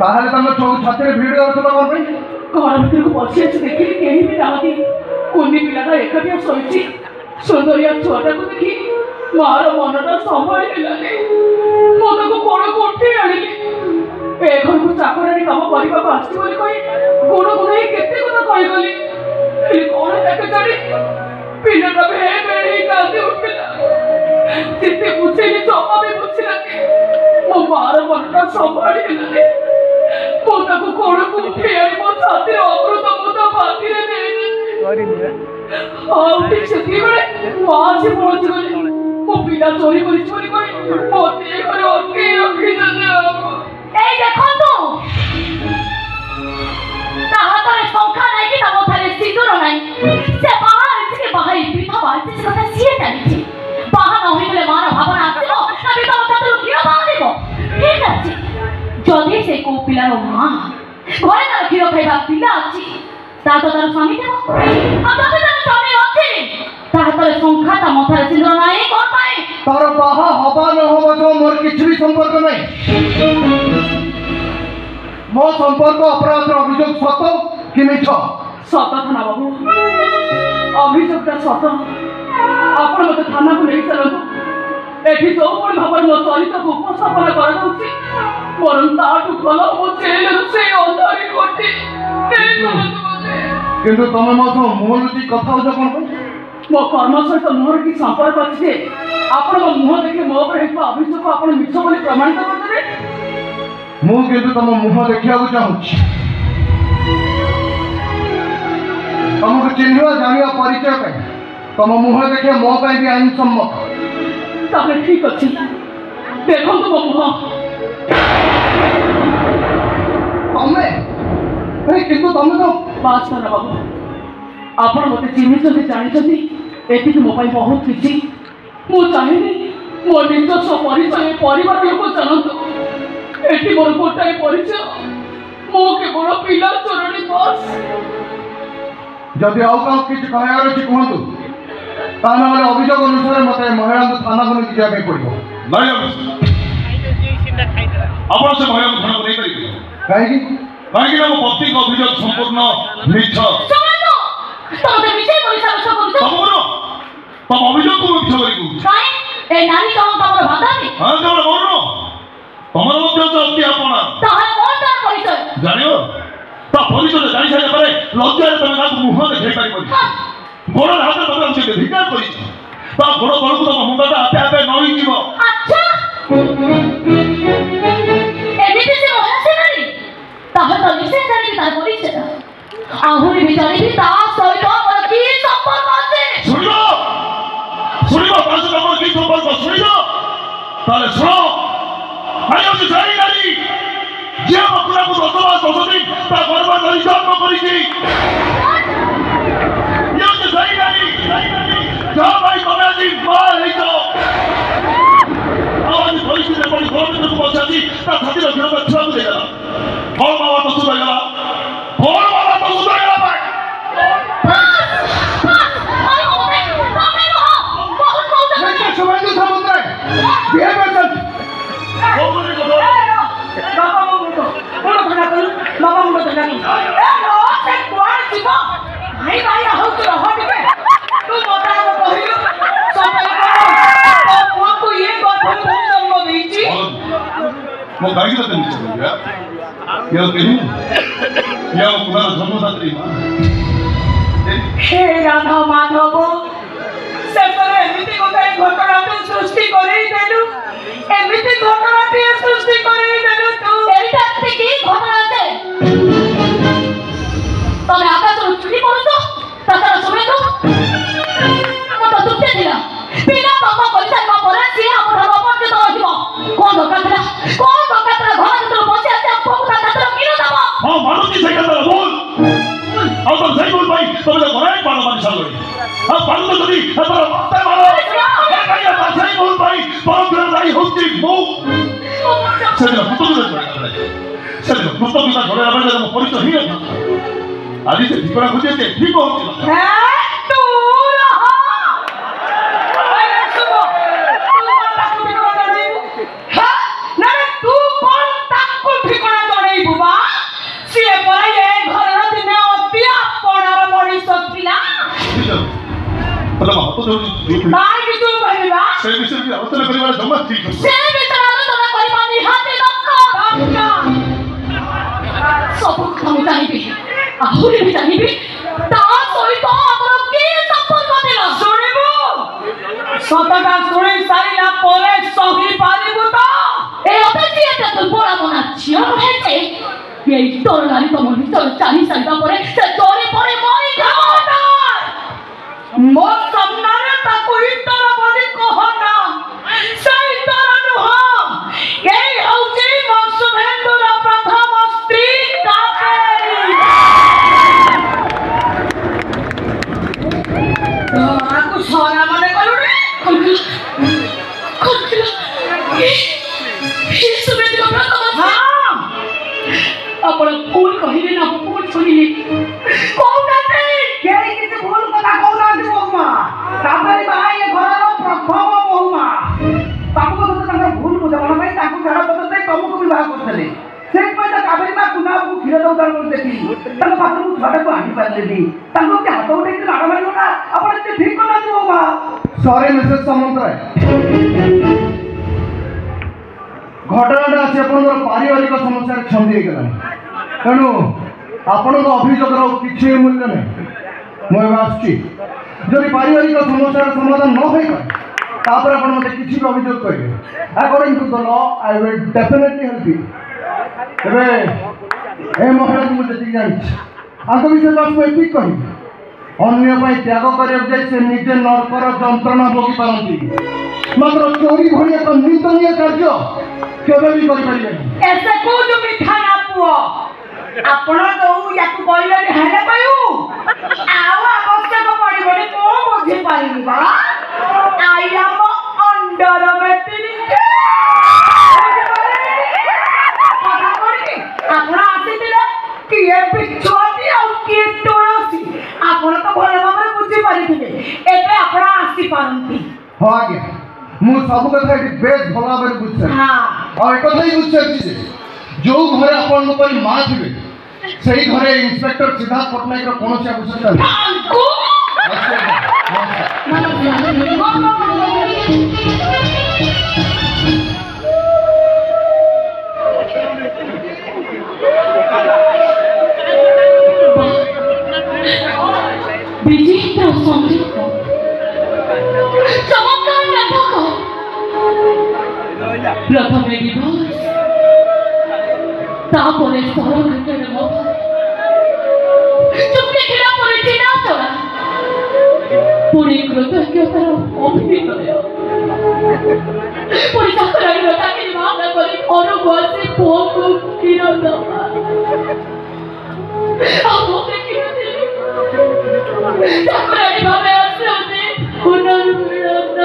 ताहले तम छात्र भिड़ जाउथला कोन पे घर भीतर को पसी आछि देखि केही भी नाहती कोनी पिलाटा एकटिया सोइछि सुंदरिया छोटा को देखि मार मनटा संभाळी हेलानी मते को कोण कोठी आनिली ए घर को चाकरानी काम करबा को आछि बोली कहि कोण गुनाई केते কথা कहि गली एली कोण एके जानी पिलाटा बेही कांदी उठिला जिते बुझेली जमा भी बुझिला मो मार मनटा संभाळी हेलानी मोता को कोण को उठे आनी मो छाती अमृत मोता बाती रे देनी ठीक से माँ से पहुंच गई वो पिला चोरी करी मोते घरे अटके रखी जने ए देखो तो ता हातरे पंखा नाही कि ता मोथारे सिंदूर नाही से बाहर के बाहर पीठा बाहर से कथा सिए जानी बाहर न होई बोले मार भावना आसिबो तबे तो कथा तो किया बाहर देबो ठीक अछि जदी से को पिला रो मां घरे ना खिरो खाइबा पिला अछि ता तो तार स्वामी देबो आ तो तार स्वामी अछि ता हातरे पंखा ता मोथारे सिंदूर नाही कोन पाए तार बाहा हवा न होबो तो मोर किछ भी संपर्क नहीं मो संपर्क अपराध अभियोग सत कि मिछ सत थाना बाबू अभियोगटा सत आपण मते थाना को नहीं चलतो एठी जो पण भाबर मो चरित को उपस्थापन कर दउछि परम ताटु भलो मो जेल से अंधारी कोठी नहीं चलतो मते किंतु तमे मो मोहलुची कथा हो कोन मो कर्म सहित मोर की संपर्क अछि जे आपण मो मुह देखि मो पर एक अभियोग आपण मिछ बोली प्रमाणित कर देबे मु किंतु तम मुह देखिया को चाहूछि तुमको चिन्हवा जानिया परिचय पे तुम मुह देखिया मो पे भी आईन सम्मत ताके ठीक अछि देखो तुम मुह तमे किंतु तमे तो बात कर बाबू आपण मते चिन्हिचंती जानिचंती एति मो पाई बहुत किछि मो चाहेनी मो निजस्व परिचय परिवार लोक जानतो एति मोर गोटाए परिचय मो केवल पिला चोरणी बस जदि आउ का किछ कहयार अछि कहंतु ताना वाले अभियोग अनुसार मते महिला थाना को नहीं जाबे पड़िबो नहीं आपण से महिला थाना को नहीं करिबो काहे कि ना मो पति को अभियोग संपूर्ण मिछ सुनो तोते मिछे पैसा बसा करछ तम अभियोग को मिछ करिबो काई ए नानी काम तमर भातानी हां तमर मोरनो तमर मध्य चलती आपण ताहा कोन तार परिचय जानियो ता परिचय जानि सारे परे लज्जारे तमे ना मुह देखै पारिबो गोड़ हाथ तमे हमसे धिकार करि ता गोड़ तळकु तम मुंडटा आपे आपे नई जीवो अच्छा एमिति से मोहसे नानी ताहा तो निसे जानि तार परिचय आहुरी बिचारी भी ता सहित मोर की संपर्क আছে सुनिबो पास तमर की संपर्क सुनिबो ताले सुनो आयो से जानि नानी जे बकुला को दसवा 10 दिन ता बर्बाद धरि जन्म करिछि यो से जानि नानी जा भाई तमे आज मार हे तो आज परिस्थिति परि घर में को बचाती ता छाती रखियो का छुआ को देला बोल बाबा तो सुधा गला बोल बाबा तो सुधा गला भाई समुद्र बिहेवियर बाबा मुंडो धना ए नो से कोन जीवो भाई भाई हो तो रह दिबे तू मोटा को कहियो सब तो वो को ये बात हम जन्म देछि मो गाड़ी तो नहीं चल गया ये कहीं या पूरा जन्मदात्री हे राधा माधव से पर एमिति गोटे घटना तो सृष्टि करेई देलु एमिति घटना ती सृष्टि करेई देलु तू एटा की घटना दे तमे आकाश चुरी पड़ो तार सुने तो मो तो दुखते दिला बिना पापा पैसा का परे से हम धर्म पर तो रहिबो कोन दरकार घर तो बसे आते आपको ता तार किनो दबो हां मानुती से कहता बोल अब तो सही बोल भाई तो मैं घरे पालो मान साल अब पालो तो नहीं अब मत मारो क्या सही बोल भाई बहुत लड़ाई होती मो चलो तो पुस्तक का घरे आवे जब परिचय ही है आज से दीपरा खोजे के ठीक होती है तू रहा अरे सुनो तू कौन ताकू ठिकाना जणैबू हां ना तू कौन ताकू ठिकाना जणैबू କାହିଁକି ତୁ କହିବା ସେ ବିଷୟରେ ଆଲୋଚନା କରିବା ଜମା ଠିକ ନୁହେଁ। ସେ ବିଷୟରେ ଆଲୋଚନା କରିବା ନିହାତି ଦରକାର। ସବୁ କଥା ମୁଁ ଜାଣିବି, ଆହୁରି ବି ଜାଣିବି ତା ସହିତ ଆମର କି ସମ୍ପର୍କ ଥିଲା। ଶୁଣିବୁ, ସତଟା ଶୁଣି ସାରିଲା ପରେ ସହି ପାରିବୁ ତ? ଏ ଅପେକ୍ଷା ଏତେ ଦୁର୍ବଳ ମନା ଝିଅ ନୁହେଁ ଯେ এই তরুণারি তোমার ভিতর চালি সারিবা পরে সে জলে পড়ে মরি যাবো। ମୋ ସାମ୍ନାରେ ତାକୁ ଇତର ବୋଲି କହନା, ସେ ଇତର ନୁହଁ। ଏଇ ହଉଛି ମୋ ଶୁଭେନ୍ଦୁର ପ୍ରଥମ ସ୍ତ୍ରୀ କାବେରୀ। ତାକୁ ସରା ମାନେ କଲୁଣି? ଶୁଭେନ୍ଦୁର ପ୍ରଥମ ଆପଣ ଭୁଲ କହିଲେ ନା, ଭୁଲ ଶୁଣିଲେ କହୁନାହାନ୍ତି। କେହି କିଛି ଭୁଲ କଥା କହୁନାହାନ୍ତି ବୋହୁମା। କାବେରୀ ମା ଏ ଘରର ପ୍ରଥମ ବୋହୁମା। ତାଙ୍କୁ ବୋଧେ ତାଙ୍କର ଭୁଲ ବୁଝାମଣା ପାଇଁ ତାଙ୍କୁ ଛାଡ଼ପତ୍ର ଦେଇ ତମକୁ ବିବାହ କରିଥିଲେ। ସେଇଥିପାଇଁ ତ କାବେରୀ ମା କୁନାକୁ କ୍ଷୀର ଦଉତାର କରି ଦେଖି ତାଙ୍କ ପାଖରୁ ଛୁଆଟାକୁ ଆଣିପାରିଲେନି। ତାଙ୍କୁ କି ହାତ ଉଠେଇକି ମାଡ଼ ମାରିବ ନା, ଆପଣ ଏତେ ଠିକ କରୁନାହାନ୍ତି ବୋହୁମା। ସରି ମିସେସ୍ ସାମନ୍ତରାୟ, ଘଟଣାଟା ଆସି ଆପଣଙ୍କର ପାରିବାରିକ ସମସ୍ୟାରେ ଛନ୍ଦି ହେଇଗଲାଣି। ତେଣୁ ଆପଣଙ୍କ ଅଭିଯୋଗର କିଛି ମୂଲ୍ୟ ନାହିଁ। ମୁଁ ଏବେ ଆସୁଛି। ଯଦି ପାରିବାରିକ ସମସ୍ୟାର ସମାଧାନ ନ ହୋଇପାରେ ତାପରେ ଆପଣ ମୋତେ କିଛି ବି ଅଭିଯୋଗ କରିବେ। According to the law I will definitely help you. ଏବେ ଏ ମହିଳାକୁ ମୁଁ ଯେତିକି ଜାଣିଛି ତାଙ୍କ ବିଷୟରେ ବାସ୍ ମୁଁ ଏତିକି କହିବି, ଅନ୍ୟ ପାଇଁ ତ୍ୟାଗ କରିବାକୁ ଯାଇ ସେ ନିଜେ ନର୍କର ଯନ୍ତ୍ରଣା ଭୋଗି ପାରନ୍ତି, ମାତ୍ର ଚୋରି ଭଳି ଏକ ନିନ୍ଦନୀୟ କାର୍ଯ୍ୟ କେବେ ବି କରିପାରିବେନି। ଏତେ କହୁଛୁ ମିଠା ନା ପୁଅ, ଆପଣ ଯୋଉ ୟାକୁ କହିଲେନି ହେଲେ କହିବୁ ଆଉ ଆବଶ୍ୟକ ପଡ଼ିବନି। ମୁଁ ବୁଝିପାରିବି ବା, ଆଇ ଆମ ଅଣ୍ଡର ଆପଣ ଆସିଥିଲେ କିଏ ବିଛୁଆତି ଆଉ କିଏ ତୁଳସୀ ଆପଣ ତ ଭଲ ଭାବରେ ବୁଝିପାରିଥିଲେ। ଏବେ ଆପଣ ଆସିପାରନ୍ତି। ହଁ ଆଜ୍ଞା, ମୁଁ ସବୁ କଥା ଏଠି ବେଶ ଭଲ ଭାବରେ ବୁଝିସାରିଛି। ଆଉ ଏକଥା ହିଁ ବୁଝିସାରିଛି ଯେ ଯୋଉ ଘରେ ଆପଣଙ୍କ ପରି ମା ଥିବେ ସେଇ ଘରେ ଇନ୍ସପେକ୍ଟର ସିଦ୍ଧାର୍ଥ ପଟ୍ଟନାୟକର କୌଣସି ଆବଶ୍ୟକତା ନାହିଁ। ବିଚିତ୍ର ସଙ୍ଗୀତ, ଚମତ୍କାର ନାଟକ। ପ୍ରଥମେ ଡିଭୋର୍ସ, ତାପରେ ସରକାରରେ ଚୁକ୍ତି ଥିଲା ପରେ ଚିନାଚରା, ପୁଣି କୃତଜ୍ଞତାର ଅଭିନୟ, ପୁଣି ଚାକରାଣୀର ଚାକିରି ବାହାନା କରି ଘରକୁ ଆସି ପୁଅକୁ କ୍ଷୀର ଦେବା। ଆଉ ଦେଖିନଥିଲି ଚାକରାଣୀ ଭାବେ ଆସୁଛନ୍ତି ପୁନର୍ମିଳନ।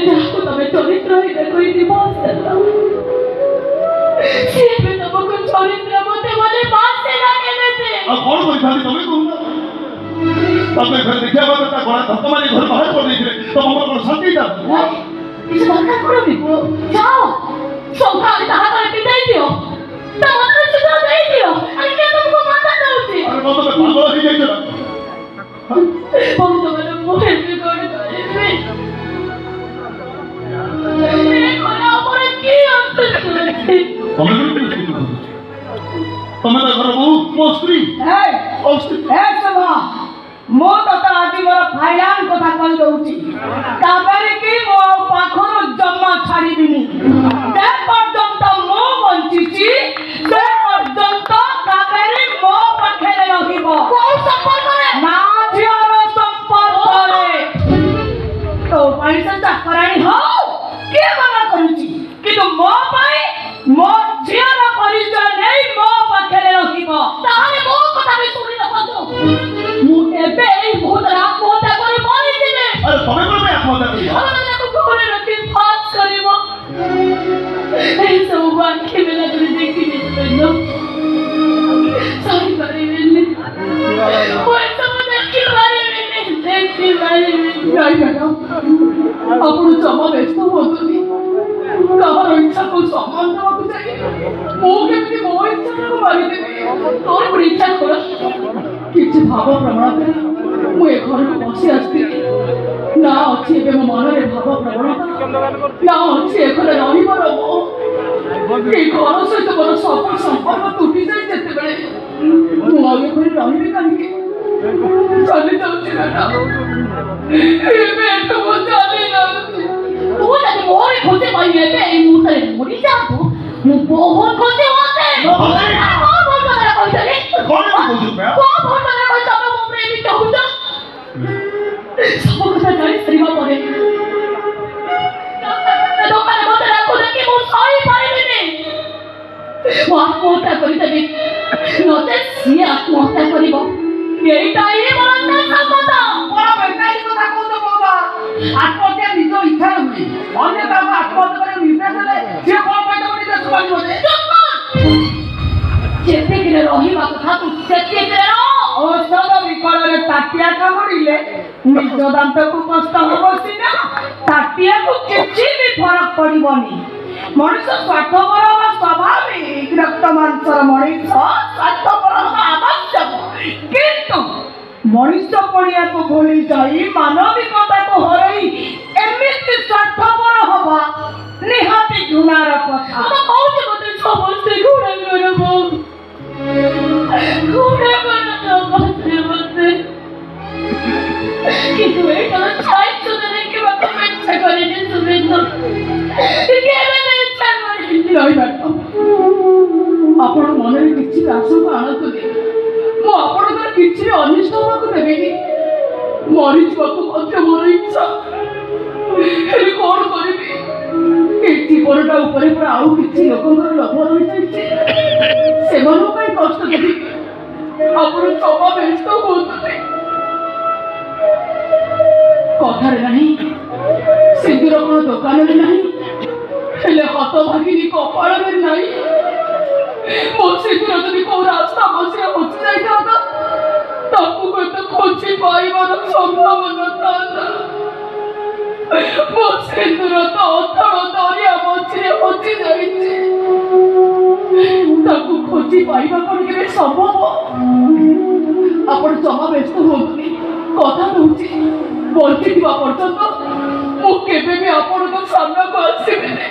ଯାହାକୁ ତମେ ଚରିତ୍ରହୀନ କରି ଦିବସ ଦେଲ, ସିଏ ବି ତମକୁ ଚରିତ୍ର ମତେ ବୋଲି ବାସିଲା କେମିତି? ଆଉ କଣ କରିଥାନ୍ତି ତମେ କହୁନ? ତମେ ଘରେ ଦେଖିବା ପରେ ତା ଗଳା ଧକ୍କା ମାରି ଘର ବାହାର କରିଦେଇଥିଲେ ତ ମୋର କଣ ଶାନ୍ତି ହେଇଥାନ୍ତା? କିଛି ଦରକାର କରୁନି ପୁଅ, ଯାଅ ସକାଳେ ତା ହାତରେ ପିନ୍ଧାଇ ଦିଅ, ତା ମନ୍ତ୍ର ଚିତ୍ର ଦେଇଦିଅ। ଆରେ କିଏ ତମକୁ ମନା ଦଉଛି? ଆରେ କଣ ତମେ ପାଗଳ ହେଇଯାଇଛ ନା? ବର୍ତ୍ତମାନ ମୁଁ ଏବେ କଣ କରିବି? ତମେ ତା ଘର ବୋହୁ, ମୋ ସ୍ତ୍ରୀ। ମୁଁ ତତେ ଆଜି ମୋର ଫାଇନାଲ କଥା କହିଦଉଛି, କାବେରୀ କି ମୁଁ ଆଉ ପାଖରୁ ଜମା ଛାଡ଼ିବିନି। ଯେ ପର୍ଯ୍ୟନ୍ତ ମୁଁ ବଞ୍ଚିଛି ସେ ପର୍ଯ୍ୟନ୍ତ କାବେରୀ ମୋ ପାଖରେ ରହିବ। କୋଉ ସମ୍ପର୍କରେ? ମା ଝିଅର ସମ୍ପର୍କରେ। ତୋ ପାଇଁ ସେ ଚାକରାଣୀ ହଉ କିଏ ମନା କରୁଛି, କିନ୍ତୁ ମୋ ପାଇଁ ମୋ ଝିଅର ପରିଚୟ ନେଇ ମୋ ପାଖରେ ରହିବ। ତାହେଲେ ମୋ କଥା ବି ଶୁଣି ରଖନ୍ତୁ, ମୁଁ ଏବେ ଏଇ ମୁହୂର୍ତ୍ତରେ ଆତ୍ମହତ୍ୟା କରି ମରିଯିବି। ଆରେ ତମେ କଣ ପାଇଁ ଆତ୍ମହତ୍ୟା କରିବ? ତାକୁ ଘରେ ରଖି ପାସ୍ କରିବ। ଏସବୁ ଆଖି ବେଲା କରି ଦେଖିନି ସହିପାରିବିନି। ମୁଁ ଏସବୁ ନାଇଁ ମ୍ୟାଡ଼ାମ, ଆପଣ ଜମା ବ୍ୟସ୍ତ ହୁଅନ୍ତୁନି। କାହାର ଇଚ୍ଛାକୁ ସମ୍ମାନ ଦେବାକୁ ଯାଇ ମୁଁ କେମିତି ମୋ ଇଚ୍ଛାଟାକୁ ମାରିଦେବି? ତୋର ଗୋଟେ ଇଚ୍ଛା କର। କିଛି ଭାବ ପ୍ରବଣ କରି ମୁଁ ଏ ଘରକୁ ବସି ଆସିଥିଲି। ନା ଅଛି ଏବେ ମୋ ମନରେ ଭାବ ପ୍ରବଣତା, ନା ଅଛି ଏ ଘରେ ରହିବାର ମୋହ। ଏ ଘର ସହିତ ମୋର ସବୁ ସମ୍ପର୍କ ତୁଟିଯାଏ ଯେତେବେଳେ ମୁଁ ଆଉ ଏ ଘରେ ରହିବି କାହିଁକି? ଚାଲି ଯାଉଛି ମ୍ୟାଡ଼ାମ, ଏବେ ଏଠୁ ମୁଁ ଚାଲି ଯାଉଛି। ତୁ ଯଦି ମୋର ଖୋଜେ କହିବି ଏବେ ଏଇ ମୁହୂର୍ତ୍ତରେ ମରିଯାଆନ୍ତୁ, ମୁଁ ବହୁତ ଖୁସି ହୁଅନ୍ତେ। କଣ ଭୁଲ କଥାରେ କହିଥିଲି? କଣ କହୁଛୁ ମ୍ୟାମ୍? କଣ ଭୁଲ କଥାରେ କହି ତମେ ମୋ ଉପରେ ଏମିତି କହୁଛ? ସବୁ କଥା ଜାଣି ସାରିବା ପରେ ଦୋକାନରେ ମୋତେ ରାଖୁ ଦେଖି ମୁଁ ସହିପାରିବିନି। ମୁଁ ଆତ୍ମହତ୍ୟା କରିଦେବି, ନଚେତ୍ ସିଏ ଆତ୍ମହତ୍ୟା କରିବ। ଏଇଟା ହିଁ ମୋର କଥା। ବଡ଼ ବେକାରୀ କଥା କହୁଛ ବୋଉମା। ଆତ୍ମହତ୍ୟା ନିଜ ଇଚ୍ଛାରେ ହୁଏ। ଅନ୍ୟ କାହାକୁ ଆତ୍ମହତ୍ୟା କରିବାକୁ ନିର୍ଦ୍ଦେଶ ଦେଲେ ସିଏ କଣ ପାଇଁ ତମ ନିର୍ଦ୍ଦେଶ ମାନିବ ଯେ? ଯେତିକିରେ ରହିବା କଥା ତୁ ସେତିକିରେ ରହ। ଔଷଧ ବିକଳରେ ତାଟିଆ କାମୁଡ଼ିଲେ ନିଜ ଦାନ୍ତକୁ କଷ୍ଟ ହବ ସିନା, ତାଟିଆକୁ କିଛି ବି ଫରକ ପଡ଼ିବନି। ମଣିଷ ସ୍ୱାର୍ଥପର ହେବା ସ୍ୱାଭାବିକ। ରକ୍ତ ମାଂସର ମଣିଷ ସ୍ୱାର୍ଥପର ହେବା ଆବଶ୍ୟକ, କିନ୍ତୁ ମଣିଷ ପଣିଆକୁ ଭୁଲି ଯାଇ ମାନବିକତାକୁ ହରେଇ ଏମିତି ସ୍ୱାର୍ଥପର ହବା ନିହାତି ଘୃଣାର କଥା। ମୁଁ କହୁଛି ମୋତେ ସମସ୍ତେ ଘୃଣା କରିବ, ଘୃଣା କରନ୍ତି ମୋତେ। କିନ୍ତୁ ଏଇଟା ଛାଇଛୁ ଦେଖିବାକୁ ଇଚ୍ଛା କରେନି ସୁରେନ୍ଦ୍ର, କେବେ ଇଚ୍ଛା କରେନି। ମ୍ୟାଡ଼ାମ, ଆପଣ ମନରେ କିଛି ବି ଆଶଙ୍କା ଆଣନ୍ତୁନି। ମୁଁ ଆପଣଙ୍କର କିଛି ବି ଅନିଷ୍ଟ ହେବାକୁ ଦେବିନି। ମରିଯିବାକୁ ମଧ୍ୟ ମୋର ଇଚ୍ଛା, ହେଲେ କଣ କରିବି? ଏ ଜୀବନଟା ଉପରେ ପୁରା ଆଉ କିଛି ଲୋକଙ୍କର ଲୋଭ ରହିଯାଇଛି। ସେମାନଙ୍କ ପାଇଁ କଷ୍ଟ ଦେବି। ଆପଣ ଜମା ବ୍ୟସ୍ତ ହୁଅନ୍ତୁନି। କଥାରେ ନାହିଁ, ସିନ୍ଦୁର କ'ଣ ଦୋକାନରେ ନାହିଁ, ହେଲେ ହାତ ଭାଙ୍ଗିନି କପାଳରେ ନାହିଁ। ମୋ ସିନ୍ଦୁର ଯଦି କୋଉ ରାସ୍ତା ମଝିରେ ହଜି ଯାଇଥାନ୍ତା, ତାକୁ ହୁଏତ ଖୋଜି ପାଇବାର ସମ୍ଭାବନା ଥାନ୍ତା। ମୋ ସିନ୍ଦୁର ତ ଅଥଳ ଦରିଆ ମଝିରେ ହଜି ଯାଇଛି, ତାକୁ ଖୋଜି ପାଇବା କ'ଣ କେବେ ସମ୍ଭବ? ଆପଣ ଜମା ବ୍ୟସ୍ତ ହୁଅନ୍ତୁନି। କଥା ଦଉଛି, ବଞ୍ଚିଥିବା ପର୍ଯ୍ୟନ୍ତ ମୁଁ କେବେ ବି ଆପଣଙ୍କ ସାମ୍ନାକୁ ଆସିବିନି।